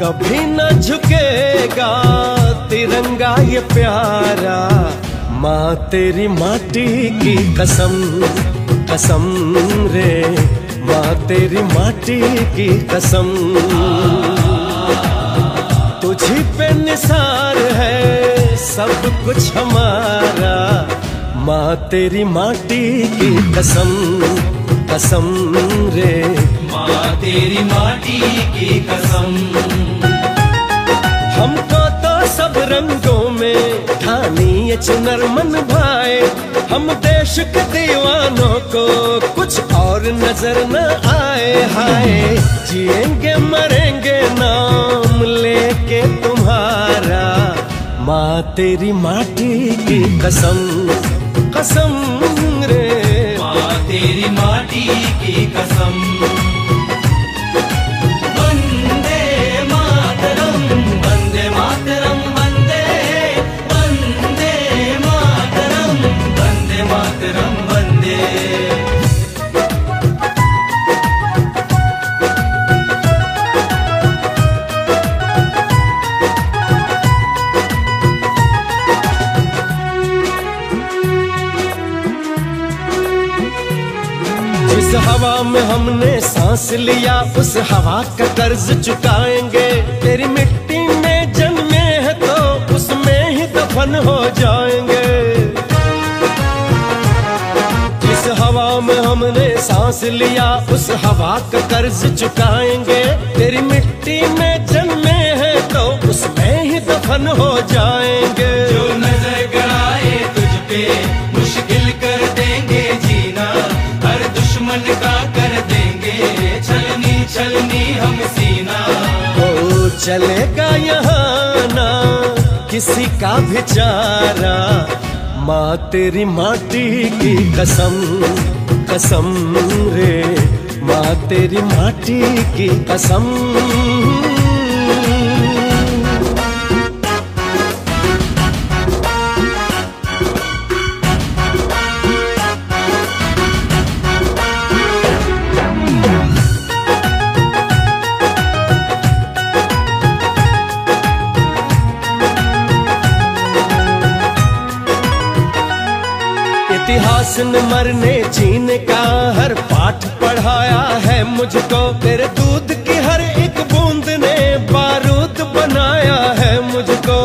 कभी न झुकेगा तिरंगा ये प्यारा, माँ तेरी माटी की कसम, कसम रे माँ तेरी माटी की कसम। तुझी पे निसार है सब कुछ हमारा, माँ तेरी माटी की कसम, कसम रे माँ तेरी माटी की कसम। हमको तो सब रंगों में ठानी ये चुनर मन भाए, हम देश के दीवानों को कुछ और नजर न आए। हाय जिएंगे मरेंगे नाम लेके तुम्हारा, माँ तेरी माटी की कसम, कसम रे माँ तेरी माटी की कसम। जिस हवा में हमने सांस लिया उस हवा का कर्ज चुकाएंगे, तेरी मिट्टी में जन्मे हैं तो उसमें ही दफन हो जाएंगे। जिस हवा में हमने सांस लिया उस हवा का कर्ज चुकाएंगे, तेरी मिट्टी में जन्मे हैं तो उसमें ही दफन हो जाएंगे। जो नजर गड़ाए तुझ पे मुश्किल कर देंगे जीना, हर दुश्मन का कर देंगे छलनी छलनी हम सीना। ओ चलेगा यहाँ ना किसी का भी चारा, माँ तेरी माटी की कसम, कसम रे माँ तेरी माटी की कसम। इतिहास ने मरने जीने का हर पाठ पढ़ाया है मुझको, तेरे दूध की हर एक बूंद ने बारूद बनाया है मुझको।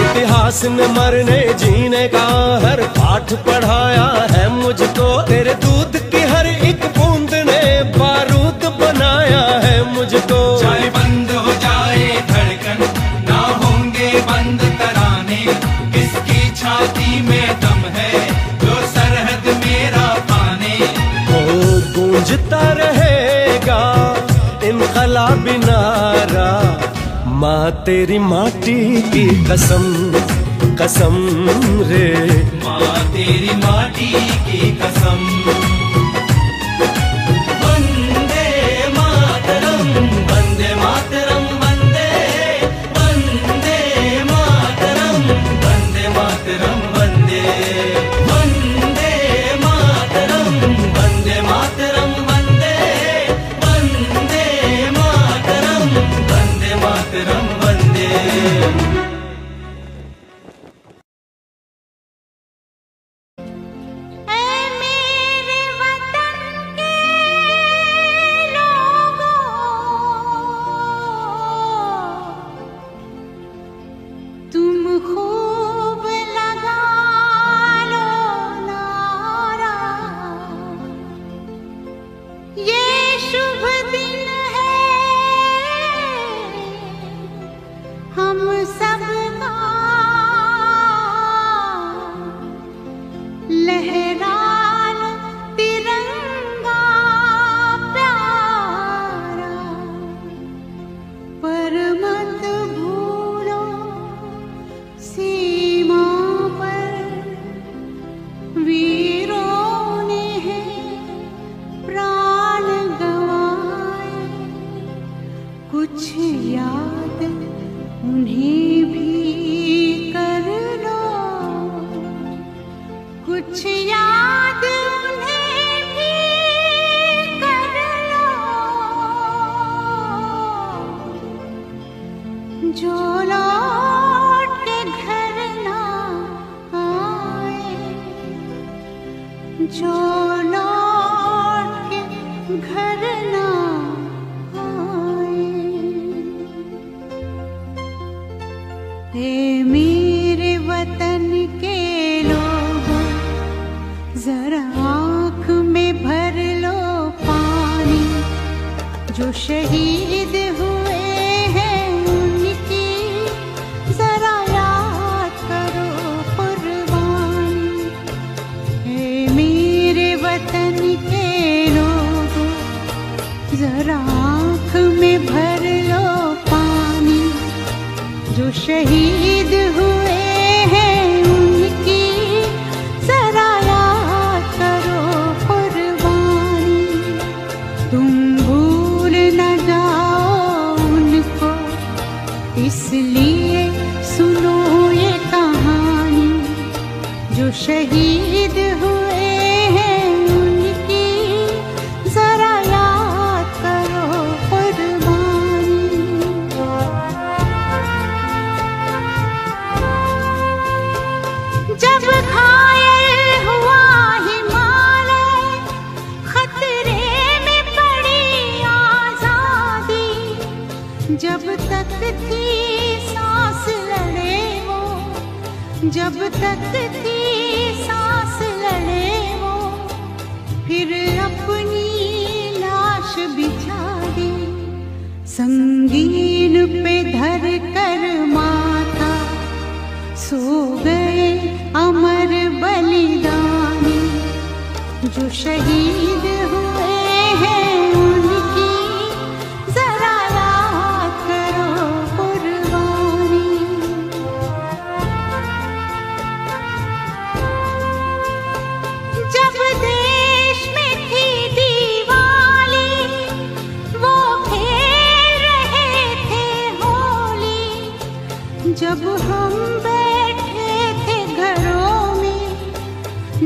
इतिहास ने मरने जीने का हर पाठ पढ़ाया है मुझको, तेरे दूध की हर एक बूंद ने बारूद बनाया है मुझको। चाहे बंद हो जाए धड़कन ना होंगे बंद तराने, किसकी छाती में दम है जो सरहद मेरा पाने। हो गूंजता रहेगा इनकलाबी नारा, माँ तेरी माटी की कसम, कसम रे माँ तेरी माटी की कसम। वंदे मातरम, वंदे मातरम, वंदे वंदे मातरम, वंदे मातरम, वंदे वंदे मातरम, वंदे मातरम, वंदे वंदे मातरम, वंदे मातरम, वंदे। लहरा लो तिरंगा जो शहीद हुए हैं उनकी जरा याद करो कुर्बानी। है मेरे वतन के लोगों, जरा आँख में भर लो पानी। जो शहीद हुए हैं उनकी जरा याद करो कुर्बानी। तुम भूल न जाओ उनको, इसलिए सुनो ये कहानी। जो शहीद हुए हैं उनकी जरा याद करो कुर्बानी। जब घायल हुआ हिमालय, खतरे में पड़ी आजादी। जब तक थी सांस लड़े वो, जब तक थी सांस लड़े वो, फिर अपनी लाश बिछा दी। संगीन पे धर कर माथा, सो गए अमर बलिदानी। जो शहीद हुए हैं उनकी जरा याद करो कुर्बानी। जब देश में थी दिवाली, वो खेल रहे थे होली। जब हम बैठे थे घरों में,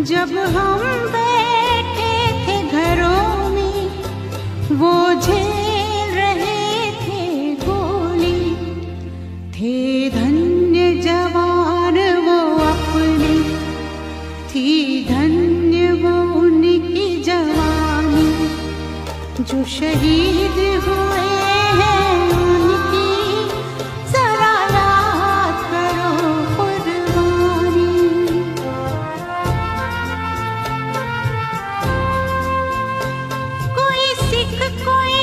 जब हम बैठे थे घरों में, वो झेल रहे थे गोली। थे धन्य जवान वो अपने, थी धन्य वो उनकी जवानी। जो शहीद हुए हैं उनकी जरा याद करो कुर्बानी। कोई सिख कोई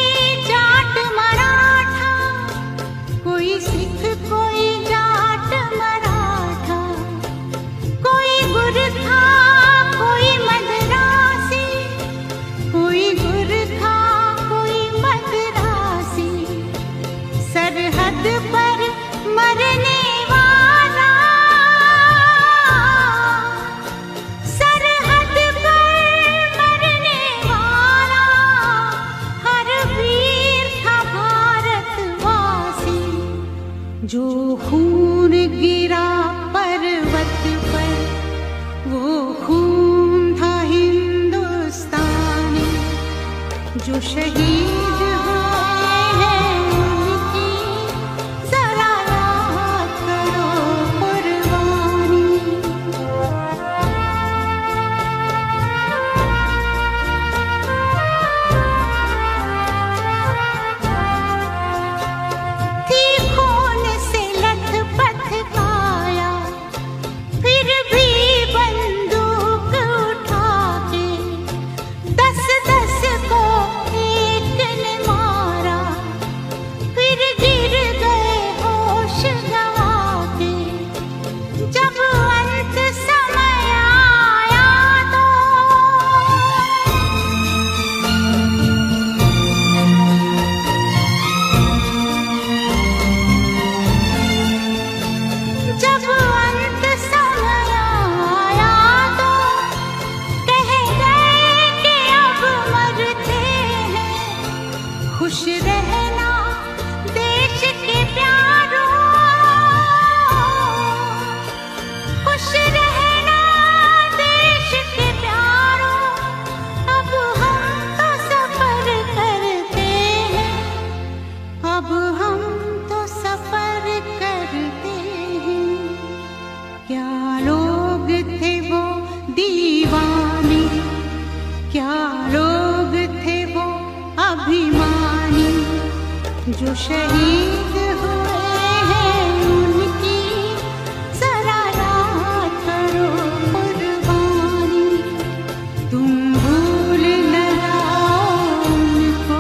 जाट मराठा, कोई सिख कोई जाट मराठा। कोई गुरखा कोई मद्रासी, कोई गुरखा कोई मद्रासी। सरहद पर मरने वाला, सरहद पर मरने वाला, हर वीर था भारतवासी। जो खून गिरा पर्वत पर, वो खून था हिंदुस्तानी। जो शहीद हुए हैं उनकी जरा याद करो कुर्बानी। थी खून से लथपथ काया, फिर भी बंदूक उठा के 10-10 को एक ने मारा। फिर गिर गए होश गंवा के। जब अंत समय आया तो जब अंत समय आया तो कह गए कि अब मरते हैं। खुश रहना देश के प्यारों, खुश रहना देश के प्यारों। अब हम तो सफर करते हैं, अब हम तो सफर करते हैं। क्या लोग थे वो दीवाने, क्या लोग थे वो अभिमानी। जो शहीद हुए हैं उनकी जरा याद करो कुर्बानी। तुम भूल न जाओ उनको,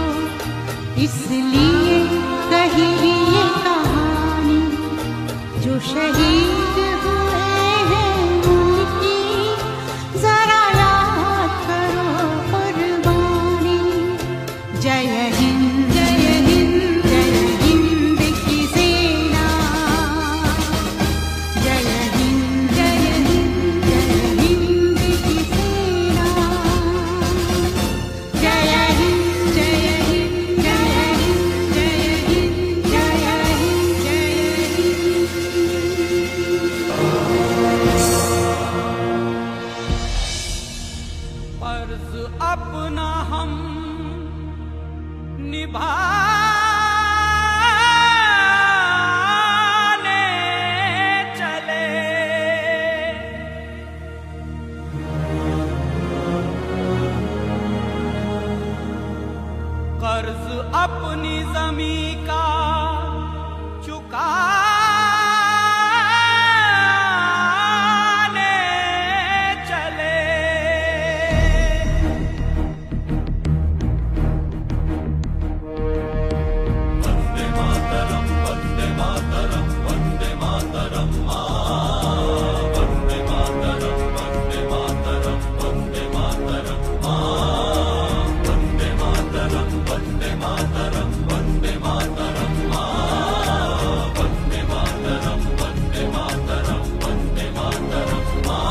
निभाने चले। कर्ज अपनी जमी का चुकाने चले। वंदे मातरम, वंदे मातरम, वंदे मातरम मां। वंदे मातरम, वंदे मातरम, वंदे मातरम मां। वंदे मातरम, वंदे मातरम, वंदे मातरम मां। वंदे मातरम, वंदे मातरम, वंदे मातरम मां।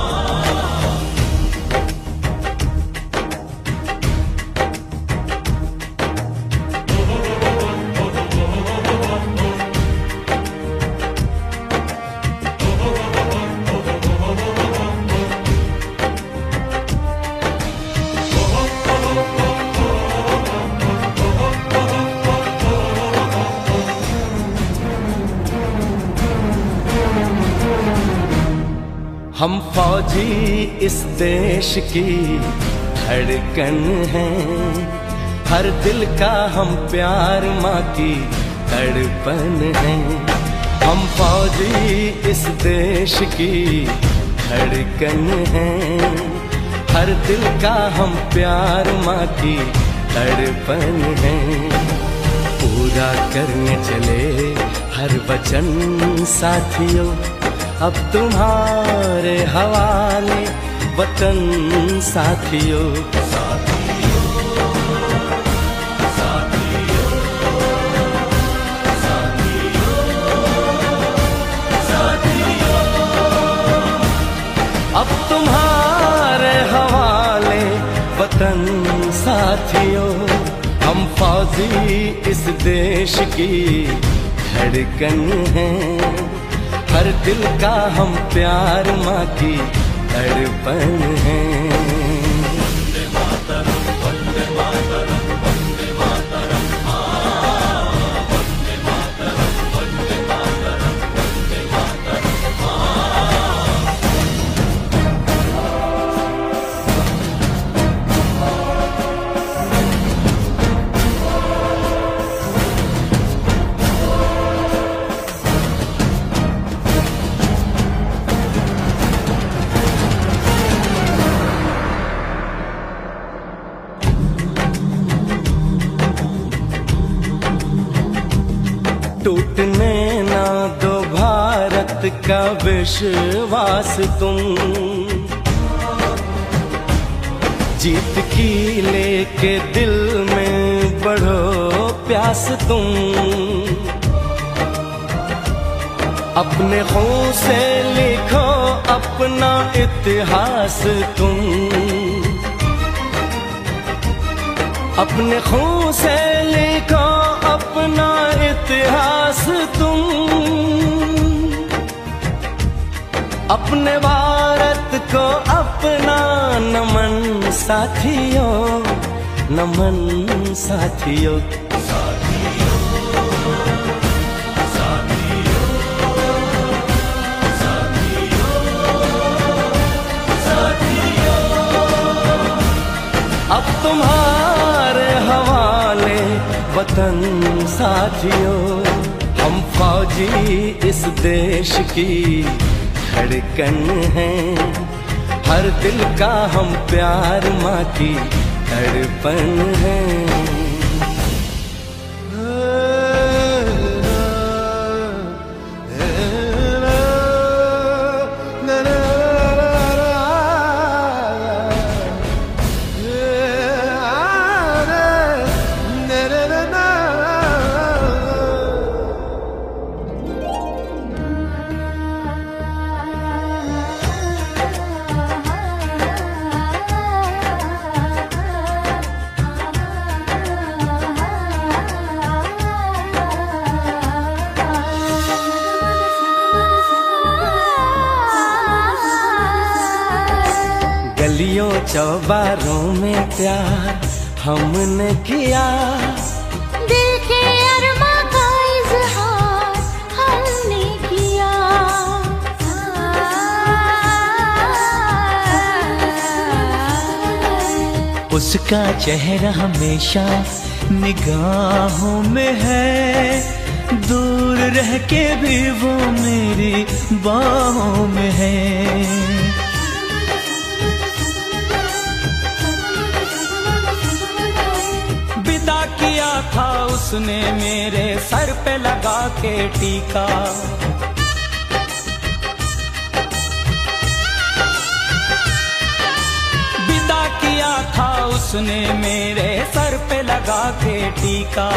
हम फौजी इस देश की धड़कन हैं, हर दिल का हम प्यार माँ की तड़पन हैं। हम फौजी इस देश की धड़कन हैं, हर दिल का हम प्यार माँ की तड़पन हैं। पूरा करने चले हर वचन साथियों, अब तुम्हारे हवाले वतन साथियों। अब तुम्हारे हवाले वतन साथियों। हम फौजी इस देश की धड़कन हैं, हर दिल का हम प्यार माँ की तड़पन है। वंदे मातरम, वंदे मातरम, वंदे मातरम मां। वंदे मातरम, वंदे मातरम, वंदे मातरम मां। टूटने ना दो भारत का विश्वास तुम, जीत की लेके दिल में बढ़ो प्यास तुम। अपने खून से लिखो अपना इतिहास तुम, अपने खून से लिखो अपना इतिहास तुम। अपने भारत को अपना नमन साथियों, नमन साथियों। अब तुम्हारे हवाले वतन साथियों। हम फौजी इस देश की धड़कन हैं, हर दिल का हम प्यार माँ की तड़पन है। गलियों चौबारों में प्यार हमने किया, उसका चेहरा हमेशा निगाहों में है, दूर रह के भी वो मेरी बाहों में है। किया था उसने मेरे सर पे लगा के टीका, विदा किया था उसने मेरे सर पे लगा के टीका।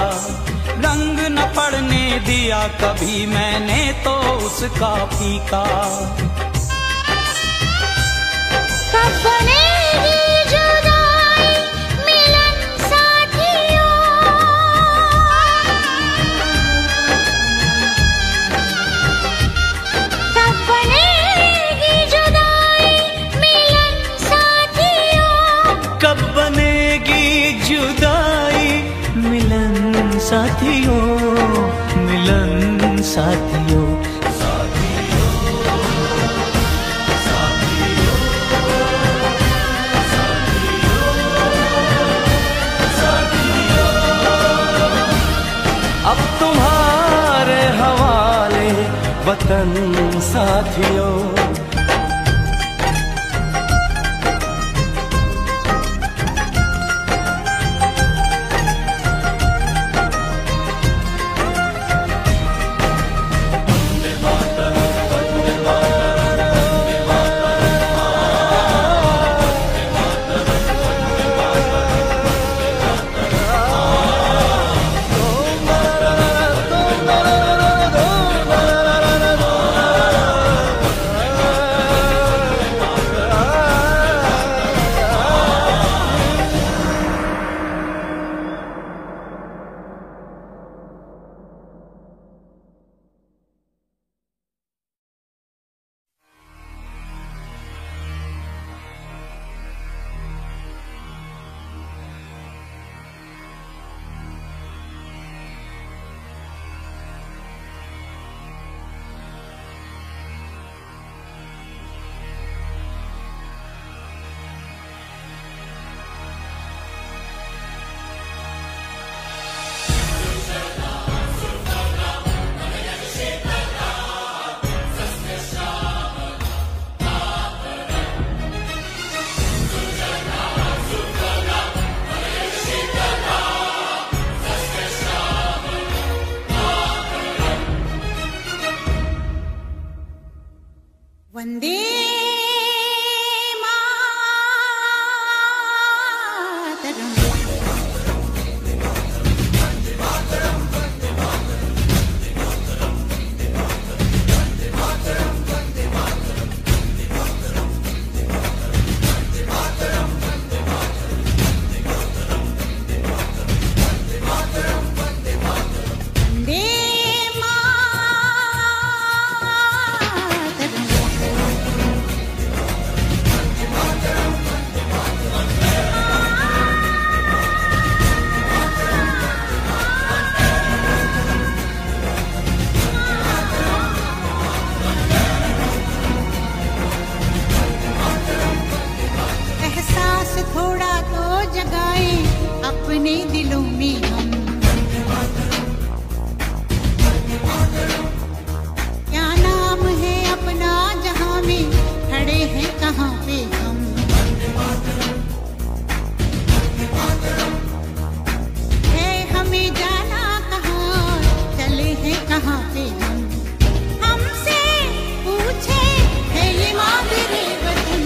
रंग न पड़ने दिया कभी मैंने तो उसका फीका। कब बनेगी जुदाई मिलन साथियों, मिलन साथियों। अब तुम्हारे हवाले वतन साथियों। वंदे थोड़ा तो जगाए अपने दिलों में हम। क्या नाम है अपना जहां में, खड़े हैं कहाँ पे हम। है हमें जाना कहाँ, चले हैं कहाँ पे हम। हमसे पूछे है ये मादरे वतन।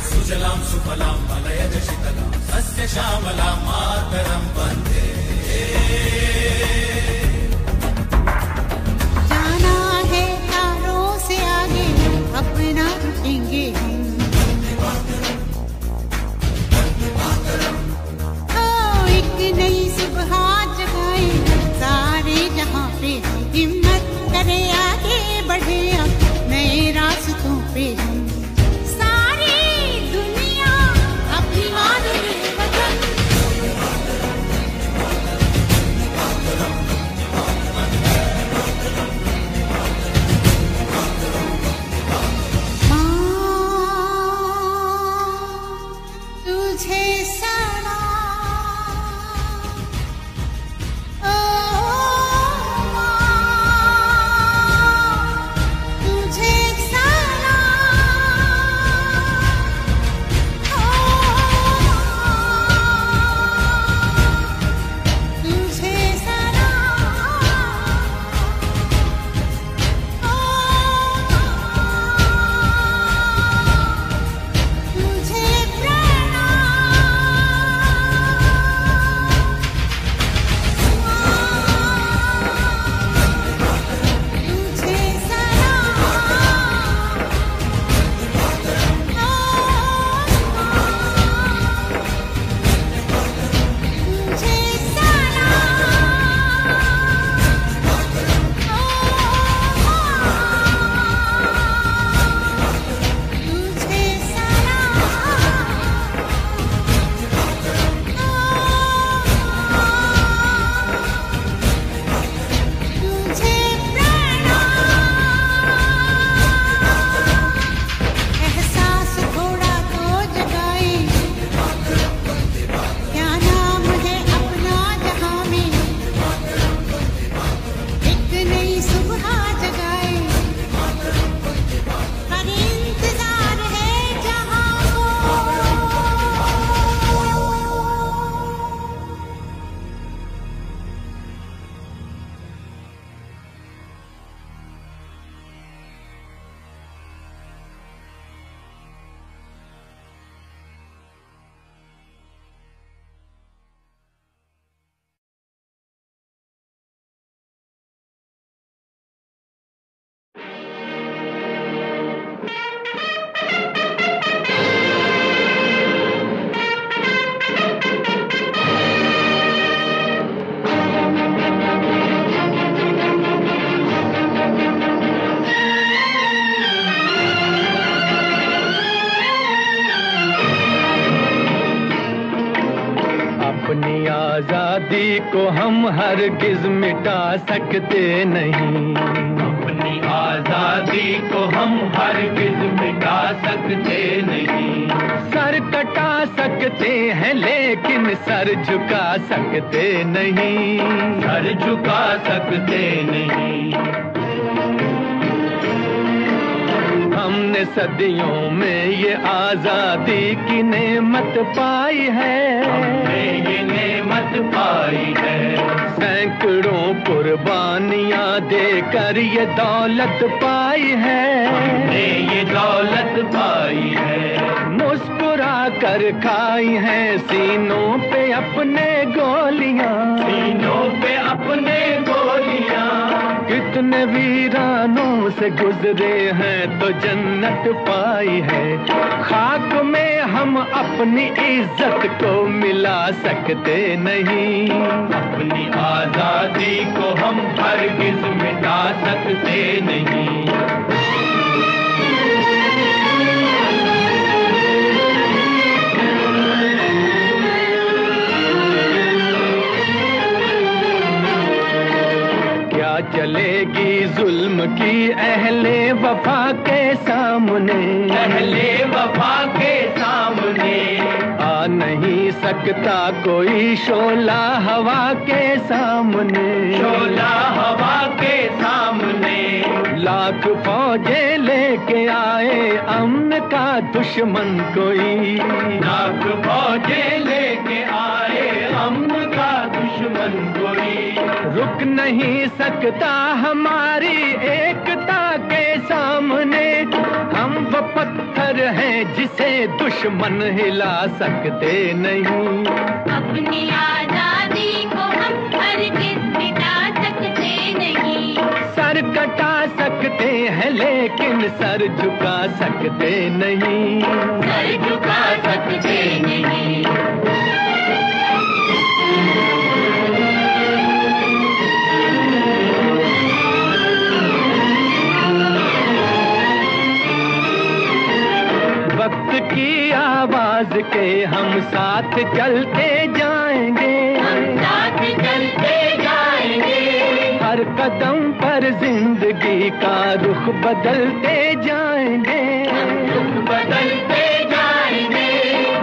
सुजलां सुफलां मलयज शीतलां सस्य श्यामलां मातरं वन्दे। जाना है तारों से आगे, अपना रुकेंगे हम। एक नई सुबह जगाए सारे जहां पे, हिम्मत करे आगे बढ़े अब नए रास्तों पे हम। आजादी को हम हरगिज मिटा सकते नहीं, अपनी आजादी को हम हरगिज मिटा सकते नहीं। सर कटा सकते हैं लेकिन सर झुका सकते नहीं, सर झुका सकते नहीं। हमने सदियों में ये आजादी की नेमत पाई है, हमने ये नेमत पाई है। सैकड़ों कुर्बानियां देकर ये दौलत पाई है, हमने ये दौलत पाई है। मुस्कुरा कर खाई है सीनों पे अपने गोलियां, सीनों पे अपने गोलियां। कितने वीरानों से गुजरे हैं तो जन्नत पाई है। खाक में हम अपनी इज्जत को मिला सकते नहीं, अपनी आजादी को हम हरगिज मिटा सकते नहीं। चलेगी जुल्म की अहले वफा के सामने, अहले वफा के सामने। आ नहीं सकता कोई शोला हवा के सामने, शोला हवा के सामने। लाख फौजें लेके आए अमन का दुश्मन कोई, लाख फौजें लेके आए अमन का दुश्मन कोई। रुक नहीं सकता हमारी एकता के सामने। हम वो पत्थर हैं जिसे दुश्मन हिला सकते नहीं, अपनी आजादी को हम हरगिज मिटा सकते नहीं। सर कटा सकते हैं लेकिन सर झुका सकते नहीं, सर झुका सकते नहीं। वक्त की आवाज के हम साथ चलते जाएंगे, हम साथ चलते जाएंगे। हर कदम पर जिंदगी का रुख बदलते जाएंगे, रुख बदलते जाएंगे।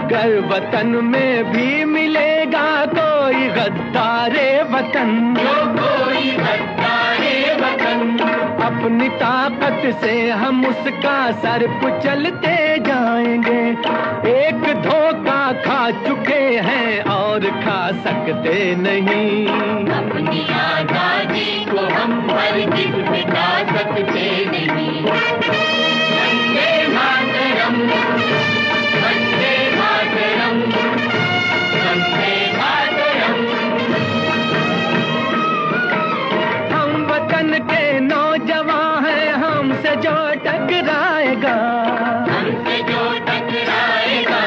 गर वतन में भी मिलेगा कोई गद्दारे वतन, जो कोई गद्दारे वतन। अपनी ताकत से हम उसका सर कुचलते जाएंगे। एक धोखा खा चुके हैं और खा सकते नहीं, अपनी आजादी को हम हरगिज मिटा सकते नहीं। वंदे मातरम, वंदे मातरम, वंदे मातरम। हम वतन के नौजवान हैं, हमसे जो टकराएगा, हमसे जो टकराएगा,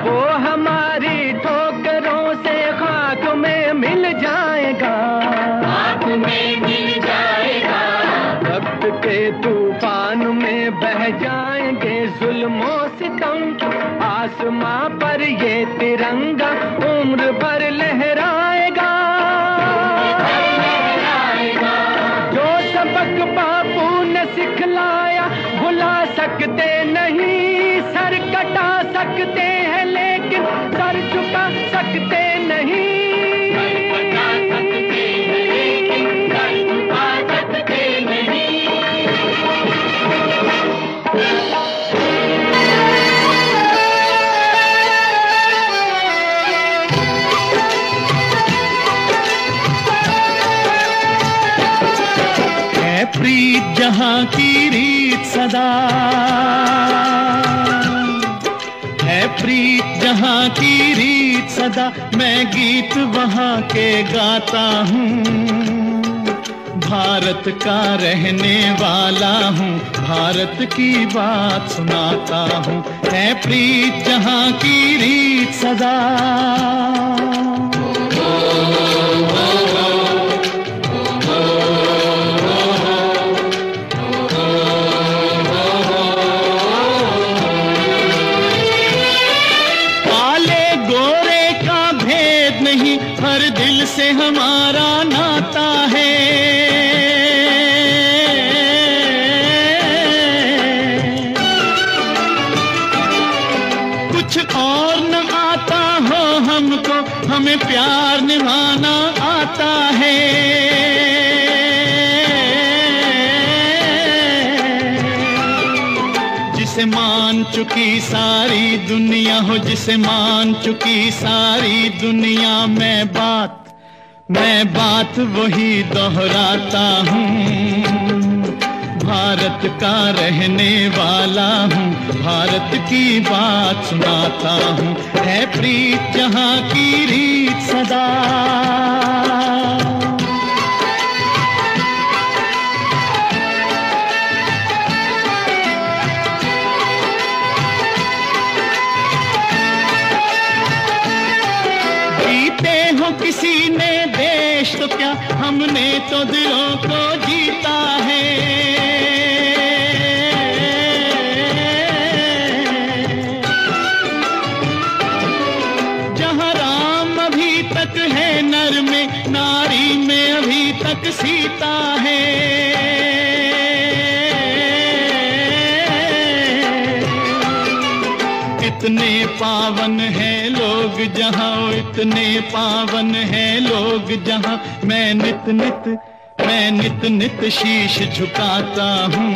वो हमारी ठोकरों से खाक में मिल जाएगा, खाक में मिल जाएगा। वक्त के तूफान में बह जाएंगे जुल्मों सितम। आसमां पर ये तिरंगा उम्र भर लहराएगा। जो सबक बापू ने सिखलाया भुला सकते नहीं, सर कटा सकते हैं लेकिन सर झुका सकते नहीं। बता सकते हैं लेकिन सर झुका सकते नहीं। प्रीत जहां की रीत सदा है, प्रीत जहां की रीत सदा। मैं गीत वहां के गाता हूँ, भारत का रहने वाला हूँ, भारत की बात सुनाता हूँ। है प्रीत जहां की रीत सदा। हर दिल से हमारा नाता है। कुछ और न आता हो हमको, हमें प्यार निभाना आता है। जिसे मान चुकी सारी दुनिया हो, जिसे मान चुकी सारी दुनिया, मैं बात वही दोहराता हूँ। भारत का रहने वाला हूँ, भारत की बात सुनाता हूँ। है प्रीत जहाँ की रीत सदा, जीते हो किसी ने देश तो क्या, हमने तो दिलों को जीता है। नर में नारी में अभी तक सीता है। इतने पावन है लोग जहाँ, इतने पावन है लोग जहाँ, मैं नित नित शीश झुकाता हूँ।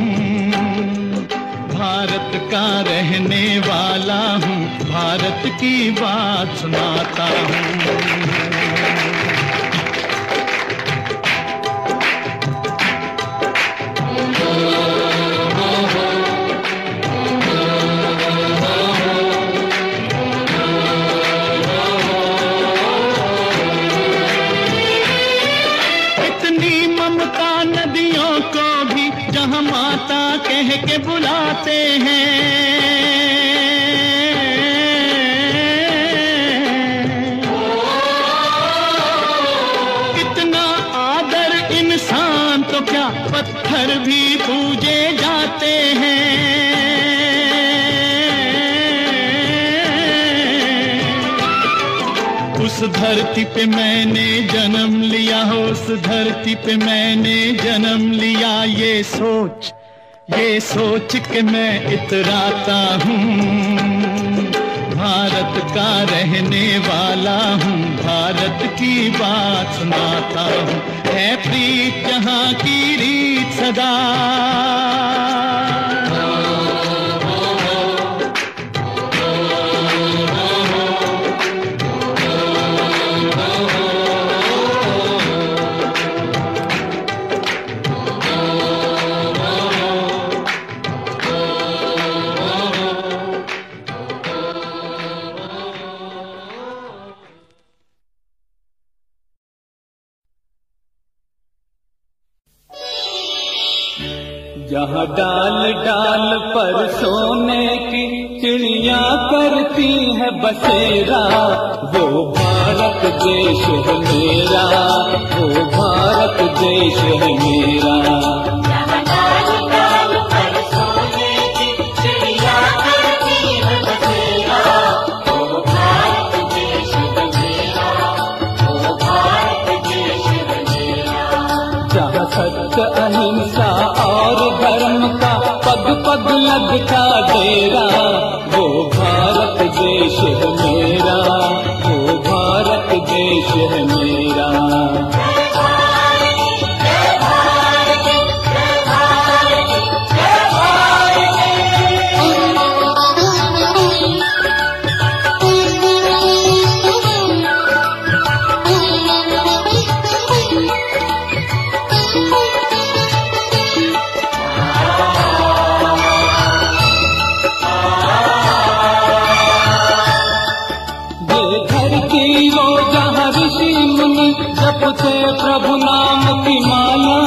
भारत का रहने वाला हूँ, भारत की बात सुनाता हूँ। नदियों को भी जहाँ माता कह के बुलाते हैं, इतना आदर इंसान तो क्या, पत्थर भी पूजे जाते हैं। उस धरती पे मैंने जन्म लिया हो, उस धरती पे मैंने जन्म लिया, ये सोच के मैं इतराता हूँ। भारत का रहने वाला हूँ, भारत की बात सुनाता हूँ। है प्रीत जहाँ की रीत सदा, जहाँ डाल डाल पर सोने की चिड़िया करती है बसेरा, वो भारत देश है मेरा, वो भारत देश है मेरा। जहाँ डाल डाल पर सोने की चिड़िया करती है बसेरा, वो भारत देश है मेरा, वो भारत देश है मेरा। जहाँ सत्य अहिंसा और धर्म का पग पग लगता डेरा, वो भारत देश है मेरा, वो भारत देश है मेरा। जपते प्रभु नाम की माला,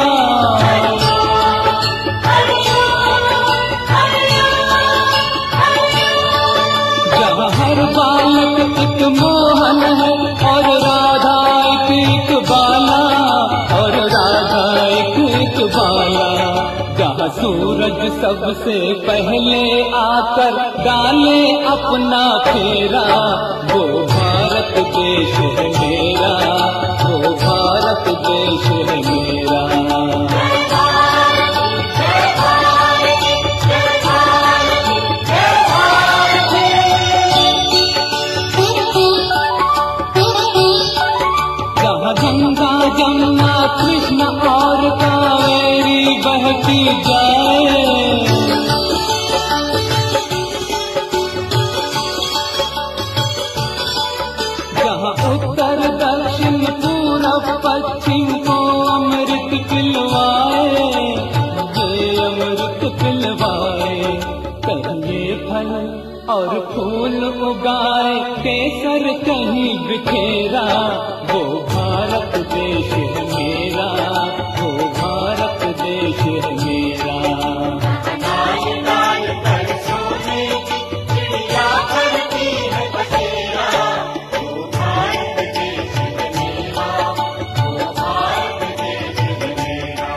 जहाँ हर बालक एक मोहन है और राधा एक बाला, और राधा एक बाला। जहाँ सूरज सबसे पहले आकर डाले अपना फेरा, वो भारत देश है मेरा, वो और फूल उगाए केसर कहीं बिखेरा, वो भारत देश है मेरा, वो भारत देश है मेरा। लाल लाल पर सोने की चिड़िया करती है बसेरा, वो भारत देश है मेरा, वो भारत देश है मेरा।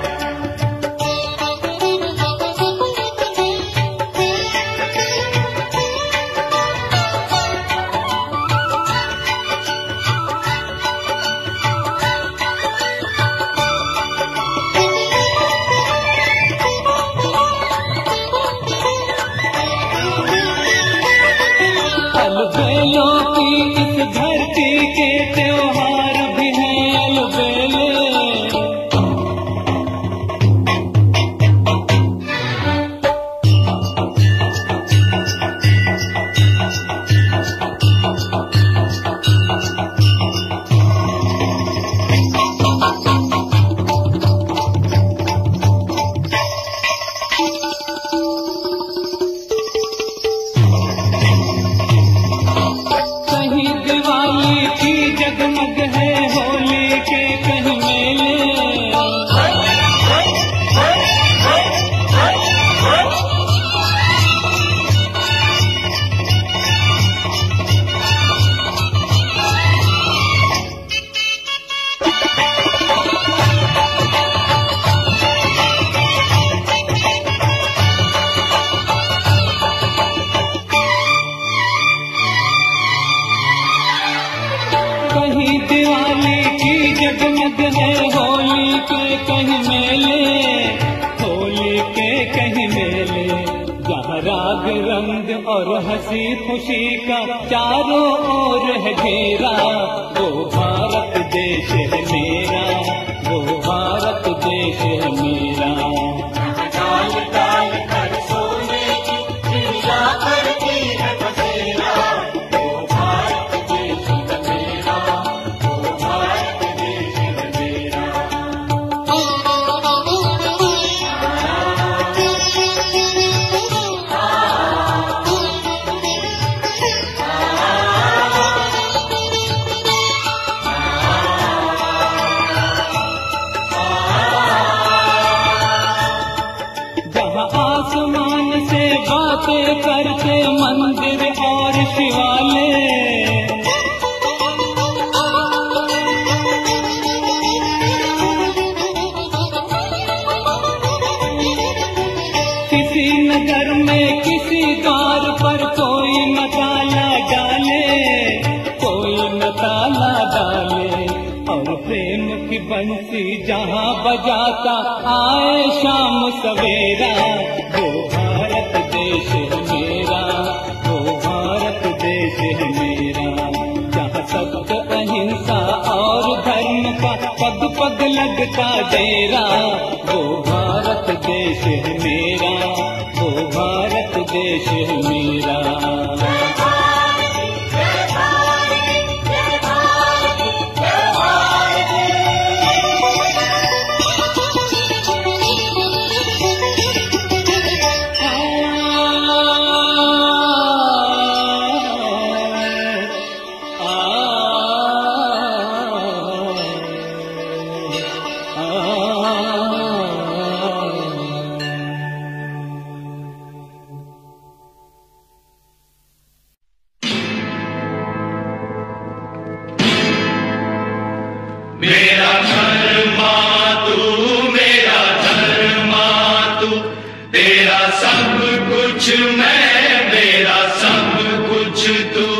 अलबेलों की इस धरती के त्योहार भी हैं अलबेले, कहीं दिवाली की जगमग है होली के कहीं मेले, कहीं दिवाली की जगमग है होली के कहीं मेले, होली के कहीं मेले। जहाँ राग रंग और हंसी खुशी का चारों ओर है घेरा, वो भारत देश है मेरा, वो भारत देश है मेरा। लाल लाल पर सोने की चिड़िया करती है बसेरा, वो भारत देश है मेरा, वो भारत देश है मेरा। जहाँ आसमान से बातें करते मंदिर और शिवालय, किसी नगर में किसी द्वार पर कोई मसाला डाले, कोई मसाला डाले। और प्रेम की बंसी जहाँ बजाता आए शाम सवेरा, वो भारत देश है मेरा, वो भारत देश है मेरा। जहाँ सत्य अहिंसा और धर्म का पग पग लगता डेरा, वो भारत देश है मेरा, वो भारत देश है मेरा। मेरा धर्मा तू, मेरा धर्मा तू, तेरा सब कुछ मैं, मेरा सब कुछ तू।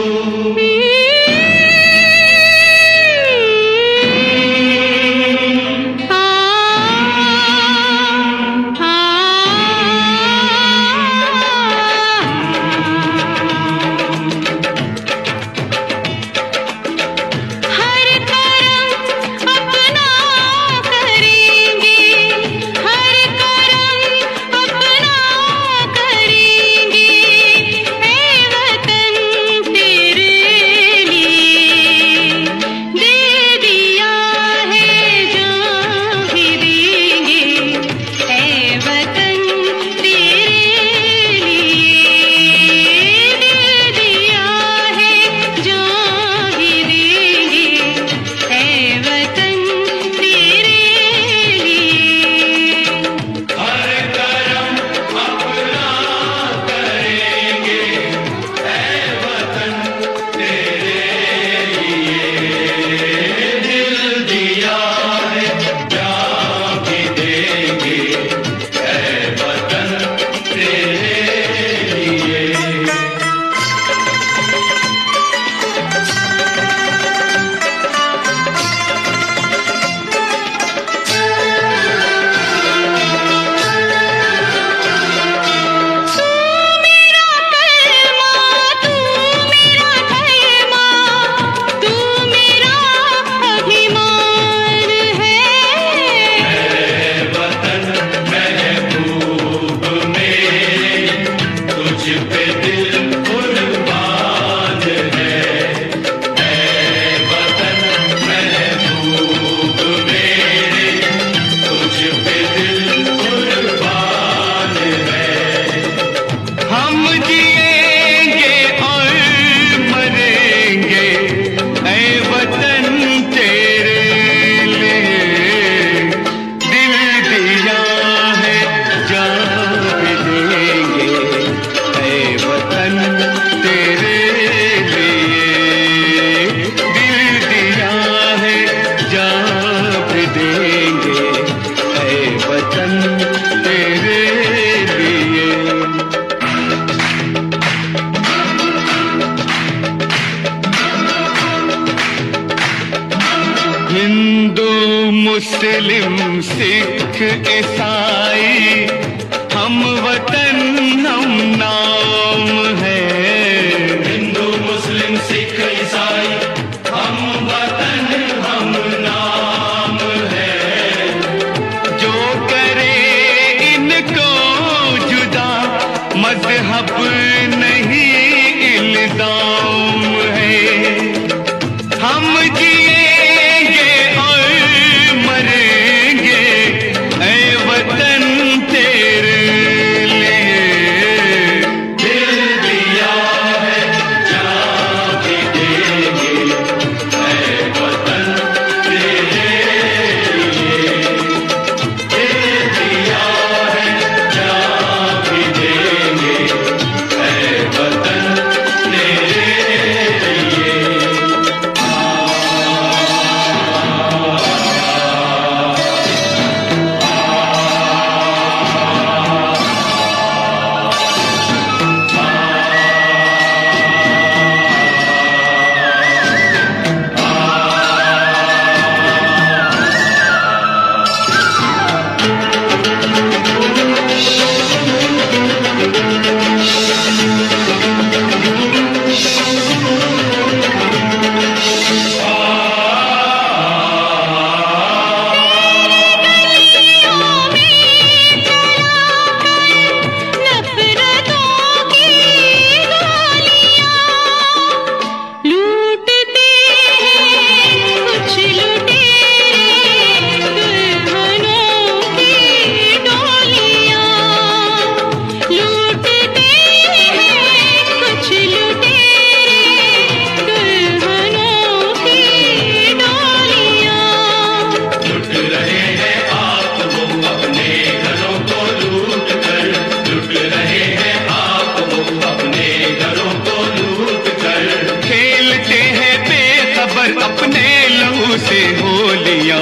हर करम अपना करेंगे, मुस्लिम सिख ईसाई हम वतन हम नाम है। हिंदू मुस्लिम सिख ईसाई हम वतन हम नाम है। जो करे इनको जुदा मजहब नहीं इल्जाम है। हम जिएंगे और मरेंगे ऐ वतन तेरे लिए। दिल दिया है जान भी देंगे ऐ वतन तेरे लिए। दिल दिया है जान भी देंगे ऐ वतन तेरे लिए। अपने लहू से होलियां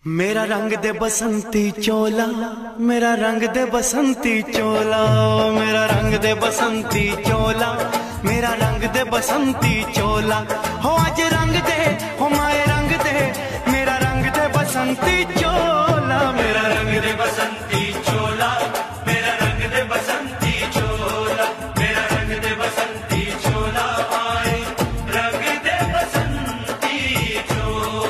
मेरा रंग दे बसंती चोला, मेरा रंग दे बसंती चोला, मेरा रंग दे बसंती चोला, मेरा रंग दे बसंती चोला। हो आज रंग दे, हो माए रंग दे, मेरा रंग दे बसंती चोला, मेरा रंग दे बसंती चोला, मेरा रंग दे बसंती चोला, मेरा रंग दे बसंती चोला, आए रंग दे बसंती चोला।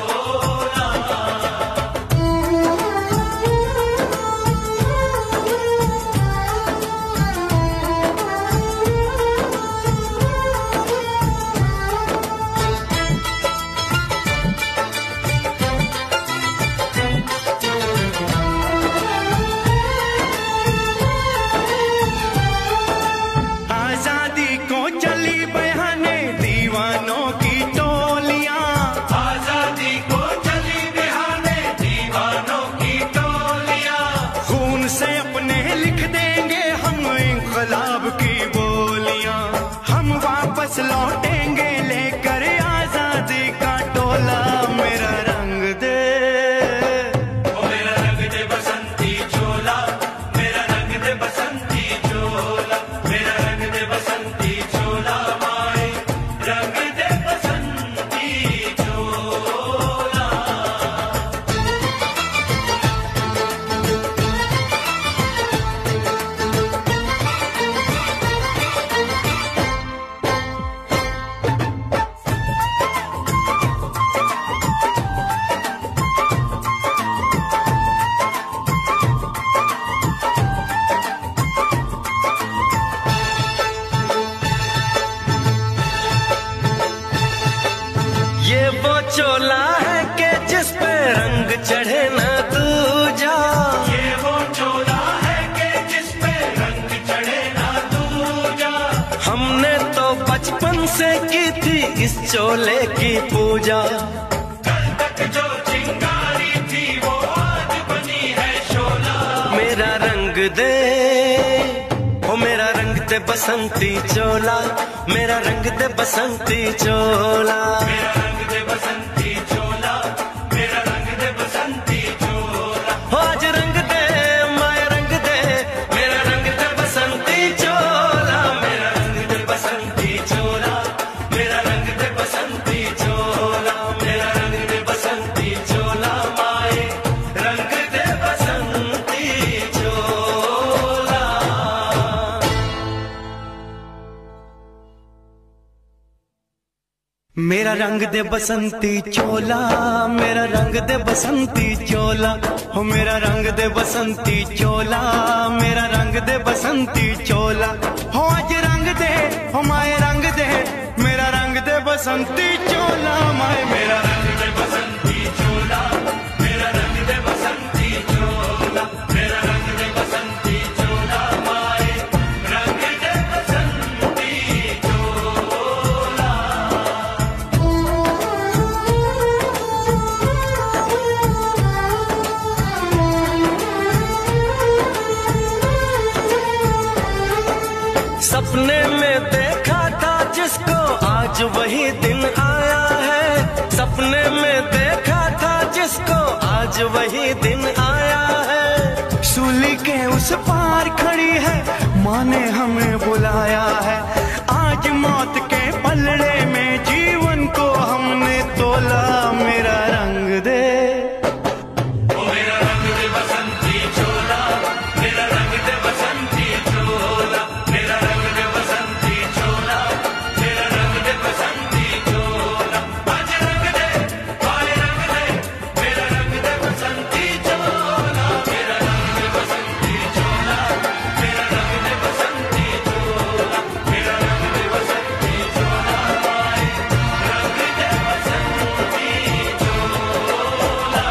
लौटेंगे लेकर आजादी का टोला। चोला है कि जिस पे रंग चढ़े ना दूजा, ये वो चोला है कि जिस पे रंग चढ़े ना दूजा। हमने तो बचपन से की थी इस चोले की पूजा। कल तक जो चिंगारी थी वो आज बनी है शोला। मेरा रंग दे, ओ मेरा रंग दे बसंती चोला, मेरा रंग दे बसंती चोला। मेरा रंग दे बसंती चोला, मेरा रंग दे बसंती चोला। हो आज रंग दे माया रंग दे, मेरा रंग दे बसंती चोला, मेरा रंग दे बसंती चोला, मेरा रंग दे बसंती चोला, मेरा रंग दे बसंती चोला, माए रंग दे बसंती चोला। मेरा रंग दे बसंती चोला, मेरा रंग दे बसंती चोला, हो मेरा रंग दे बसंती चोला, मेरा रंग दे बसंती चोला। हो आज रंग दे, हो माए रंग दे, मेरा रंग दे बसंती चोला, माए मेरा रंग दे बसंती चोला, मेरा रंग दे बसंती चोला, मेरा रंग दे बसंती चोला, माए रंग दे बसंती चोला। सपने में देखा था जिसको आज वही दिन आया है, सपने में देखा था जिसको आज वही दिन आया है। सूली के उस पार खड़ी है, माँ ने हमें बुलाया है। आज मौत के पलड़े में जीवन को हमने तोला। मेरा रंग दे, मेरा रंग दे बसंती चोला, मेरा रंग दे बसंती चोला, मेरा रंग दे बसंती चोला, मेरा रंग दे बसंती चोला। आज रंग दे, आए रंग दे, मेरा रंग दे बसंती चोला, मेरा रंग दे बसंती चोला, मेरा रंग दे बसंती चोला, मेरा रंग दे बसंती चोला, आए रंग दे बसंती चोला।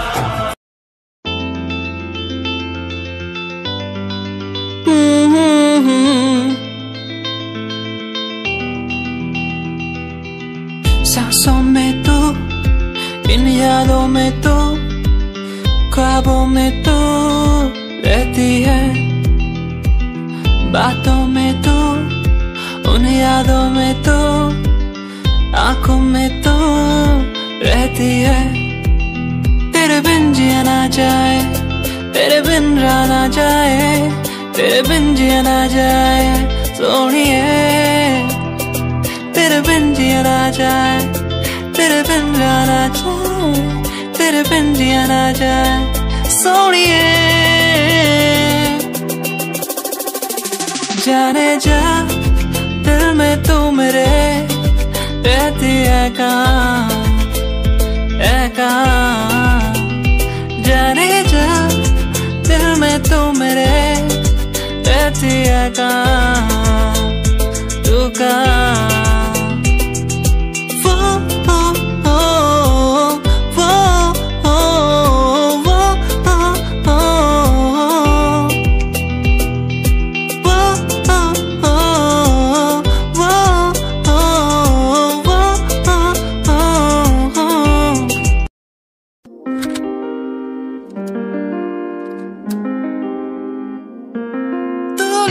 सांसों में तो, इन यादों में तो, ख्वाबों में तो रहती है। बातों में तो, उन यादों में तो, आंखों में तो रहती है। तेरे बिन जिया ना जाए, तेरे बिन रहा ना जाए, तेरे बिन जिया ना जाए सोनिए। तेरे बिन जिया ना जाए, तेरे बिन रहा ना जाए, तेरे बिन जिया ना जाए सोनिए। जाने जा दिल में तू मेरे रहती है कहाँ, है कहाँ। जाने जा दिल में तू मेरे रहती है कहाँ, तू कहाँ।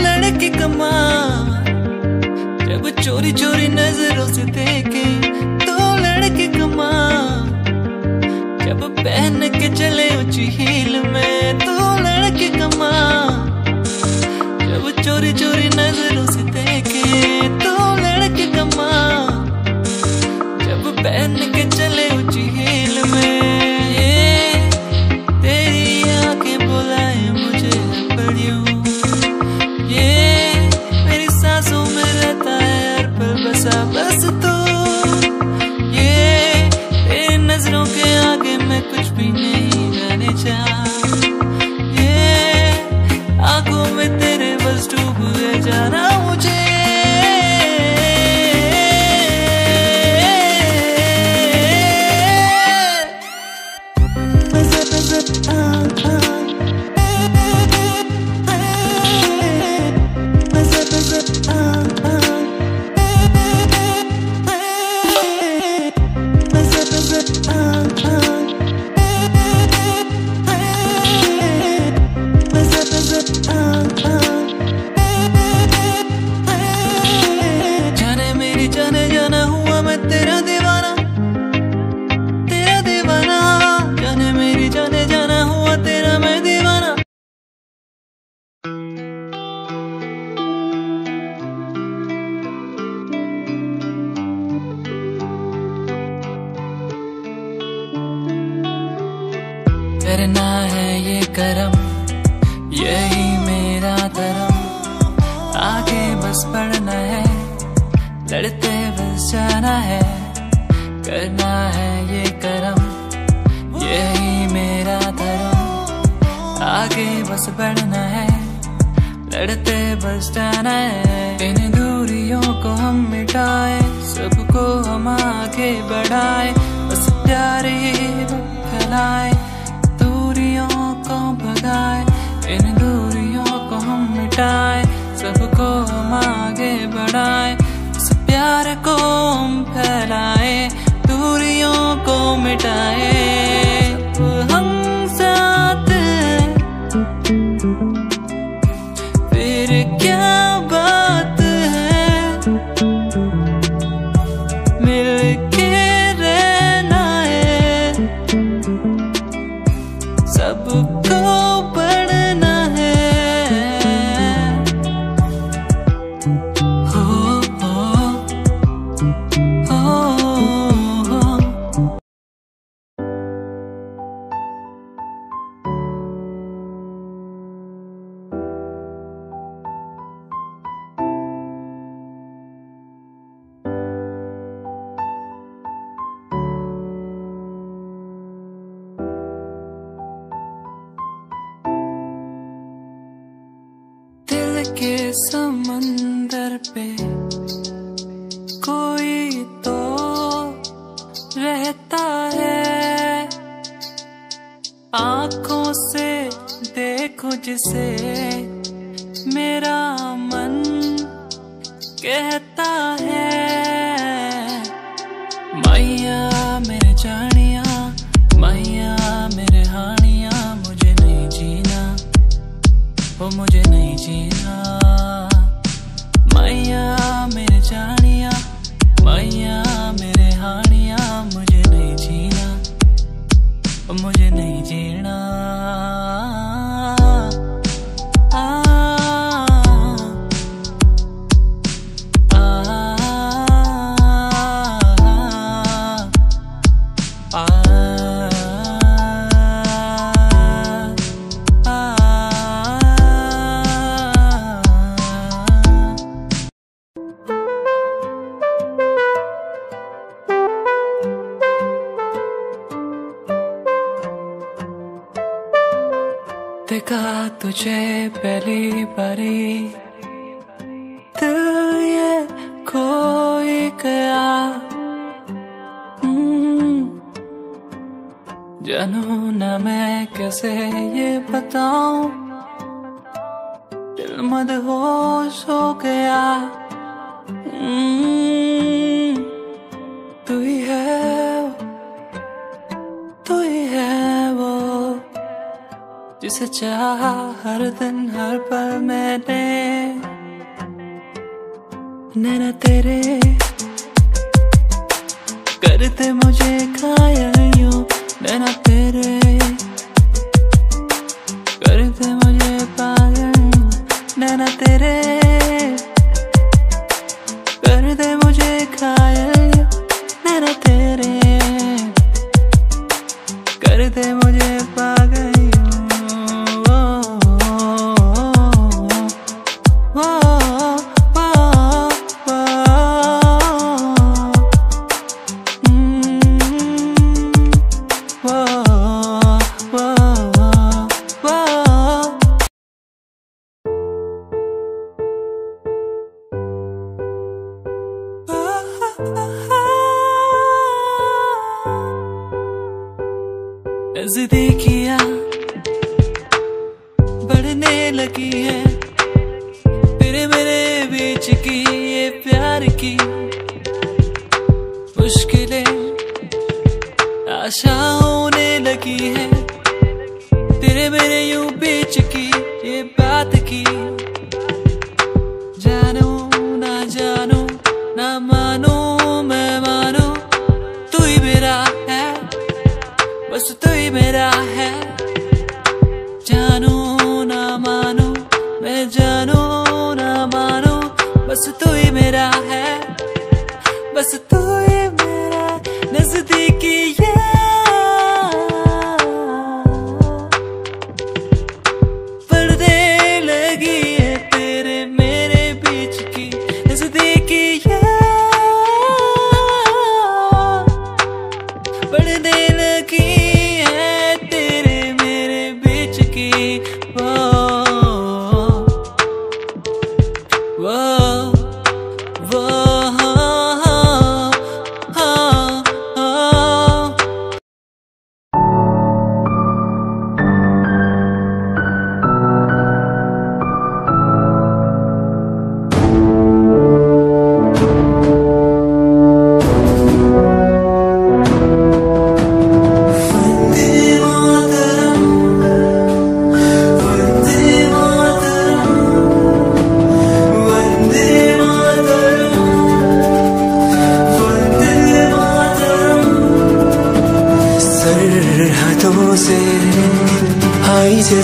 लड़की कमाल जब चोरी चोरी नजरों से देखे, तो लड़की कमाल जब पहन के चले ऊंची हील में, तो लड़की कमाल जब चोरी चोरी नजरों से देखे, तो लड़की कमाल जब पहन के चले ऊंची हील में। ये तेरी आंखें बुलाए मुझे पड़ियों, बस तो ये तेरी नजरों के आगे मैं कुछ भी नहीं रहने चाह। ये आंखों में तेरे बस डूब गए जाना मुझे। करना है ये करम, यही मेरा धर्म। आगे बस बढ़ना है, लड़ते बस जाना है। करना है ये करम, यही मेरा धर्म। आगे बस बढ़ना है, लड़ते बस जाना है। इन दूरियों को हम मिटाए, सबको हम आगे बढ़ाए। बस प्यार ही फैलाए, दूरियों को भगाए। इन दूरियों को हम मिटाए, सबको हम आगे बढ़ाए। बस प्यार को हम फैलाए, दूरियों को मिटाए। सब हम साथ हैं, फिर क्या बात है। मिलके रहना है, सबको बढ़ना है। हो हो हो हो। दिल के समंदर पे कोई तो रहता है। आंखों से देखो जिसे मेरा मन कहता है। मैया मेरे जानिया, मैया मेरे हानिया, मुझे नहीं जीना, वो मुझे नहीं जीना। मैया मेरे जानिया, मैया मेरे हानिया, मुझे नहीं जीना, वो मुझे नहीं जीना। देखा तुझे पहली बारी, दिल ये खोई गया। जानू ना मैं कैसे ये बताऊं, दिल मदहोश हो गया। तू ही है, तू ही है वो जिसे चाहा हर दिन हर पल मैंने। नैना तेरे करते मुझे घायल यूं, नैना तेरे करते मुझे पागल यूं। नैना तेरे करते मुझे घायल यूं, नैना तेरे करते मुझे पागल यूं। नज़दीकियाँ बढ़ने लगी है, तेरे मेरे बीच की ये प्यार की मुश्किलें आशा होने लगी है। तेरे मेरे यूं बीच की ये बात की, जानू ना जानू ना मानू मैं मानू, तू ही मेरा है, बस तू ही मेरा है। जानू ना मानू मैं जानू ना मानू, बस तू ही मेरा है, बस तू ही मेरा। नजदीकी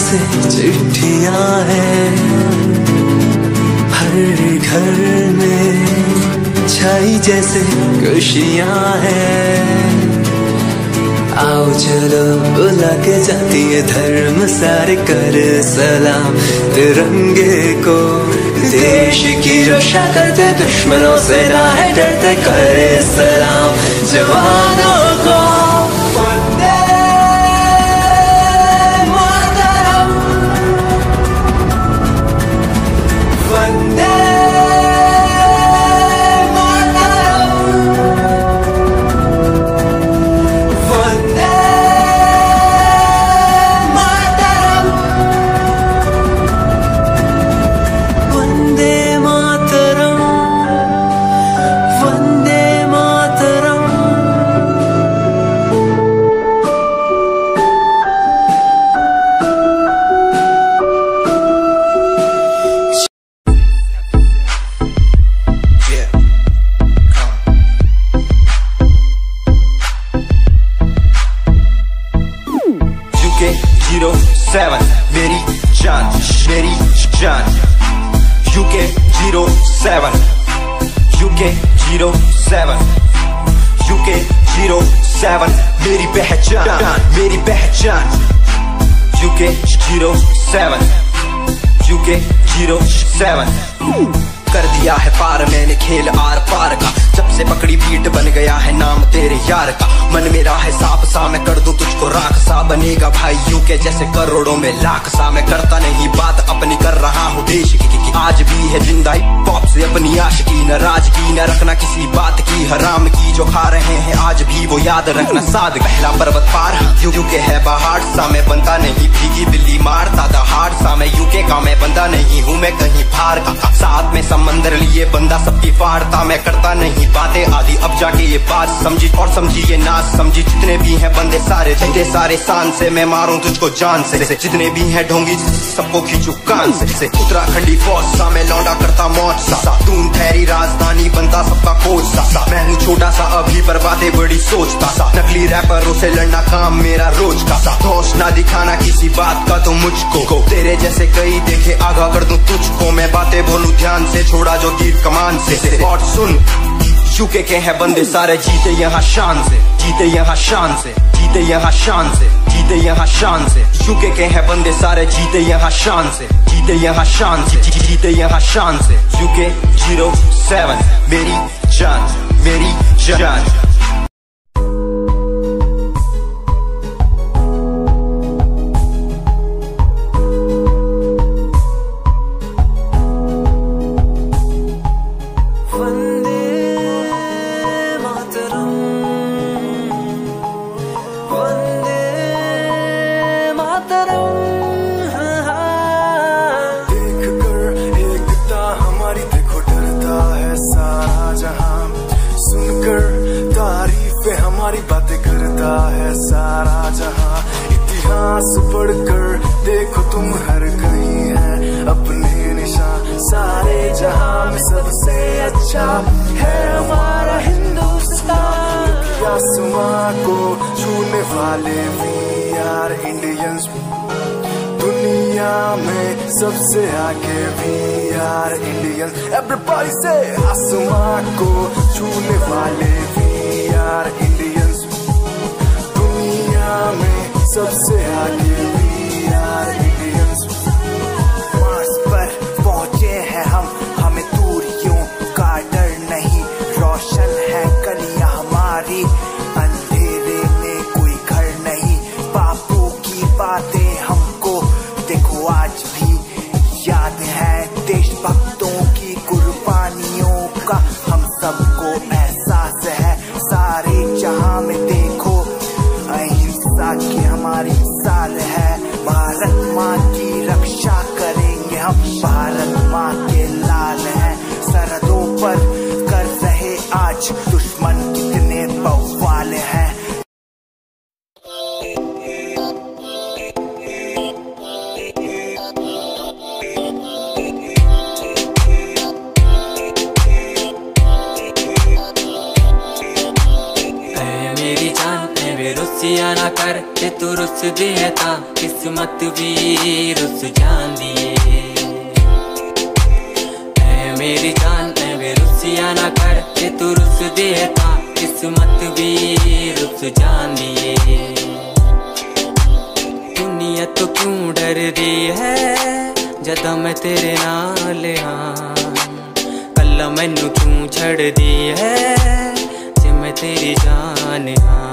जैसे चिट्ठियां हैं, हर घर में छाई जैसे खुशियां हैं। आओ चलो बुला के जाती है धर्म सारे कर सलाम तिरंगे को। देश की रक्षा करते दुश्मनों से ना है डरते, करे सलाम जवानों को। वंदे मातरम, वंदे कर दिया है पार मैंने खेल आर पार का, जब से पकड़ी बीट बन गया है नाम तेरे यार का। मन मेरा है सांप सा मैं कर दूं तुझको राख सा, बनेगा भाई यूके जैसे करोड़ों में लाख सा। मैं करता नहीं बात अपनी कर रहा हूँ देश की, आज भी है जिंदा पॉप से अपनी आशिकी। नाराजगी न रखना किसी बात की, हराम की जो खा रहे हैं आज भी वो याद रखना साद। पहला पर्वत पार यूके है पहाड़ सा, मैं बनता नहीं भीगी बिल्ली मारता दहाड़ सा। मैं यूके का मैं बंदा नहीं हूँ मैं कहीं बाहर का, साथ में समंदर लिए बंदा सबकी फाड़ता। मैं करता नहीं बातें आदि अब जाके ये बात समझी, और समझी ये ना समझी। जितने भी हैं बंदे सारे जितने सारे शान से मैं मारूं तुझको जान से, जितने भी हैं ढोंगी सबको खींचू कान से। उत्तराखंडी फौज सा मैं लौंडा करता मौज सा, दून ठहरी राजधानी बनता सबका कोच सा। मैं हूँ छोटा सा अभी पर बातें बड़ी सोचता सा, नकली रैपरों से लड़ना काम मेरा रोज का सा। दोष ना दिखाना किसी बात का तो मुझको, तेरे जैसे कई देखे आगा कर दूं तुझको। मैं बातें बोलूं ध्यान से छोड़ा जो तीर कमान से। और सुन यूके के हैं बंदे सारे जीते यहाँ शान से, जीते यहाँ शान से, जीते यहाँ शान से, जीते यहाँ शान से। यूके के हैं बंदे सारे जीते यहाँ शान से, जीते यहाँ शान से, जीते यहाँ शान से। यूके 07 मेरी जान, मेरी जान। पढ़कर देखो तुम हर कहीं है अपने निशान, सारे जहां में सबसे अच्छा है हमारा हिंदुस्तान। आसमां को छूने वाले वी आर इंडियंस, दुनिया में सबसे आगे वी आर इंडियंस। एवरीबॉडी से आसमां को छूने वाले वी आर इंडियंस, दुनिया में सबसे आगे वी आर इंडियंस। मार्स पर पहुंचे हैं हम, हमें दूरियों का डर नहीं। रोशन है गलियां हमारी, अंधेरे में कोई घर नहीं। बापू की बातें हमको देखो आज भी याद है, देशभक्तों की कुर्बानियों का हम सबको रुसिया ना कर ते तू रुस दिए ता किस्मत भी रुस जांदी ऐ मेरी जान ऐ वे रुसिया ना कर ते तू रुस दिए ता किस्मत भी रुस जांदी दुनिया तो क्यों डर दी है जदा मैं तेरे नाल हाँ कल्ला मैनू तू छड़ दी है जे मैं तेरी जान हाँ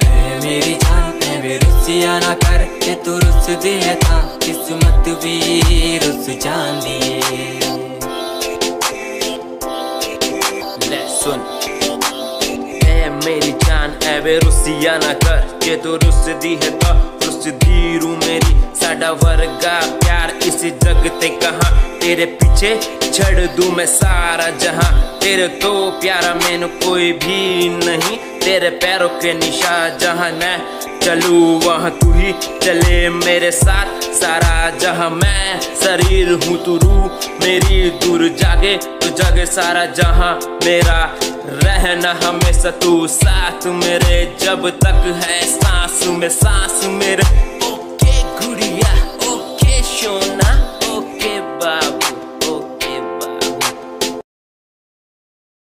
ऐ मेरी जान ऐ वे रुसिया ना कर ते तू रुस दिए ता किस्मत भी रुस जांदी ले सुन ऐ मेरी जान ऐ वे रुसिया ना कर जे तू रुस दी है तो रुस दी रू मेरी साडा वर्गा प्यार इस जग ते कहाँ तेरे पीछे छड़ दूं मैं सारा जहां तेरे तो प्यारा मैनू कोई भी नहीं तेरे पैरों के निशान जहां मैं चलूं वहां तू ही चले मेरे साथ सारा जहां मैं शरीर हूँ तू रूह मेरी दूर जागे तो जागे सारा जहां मेरा रहना हमेशा तू साथ मेरे जब तक है सांस में सांस मेरे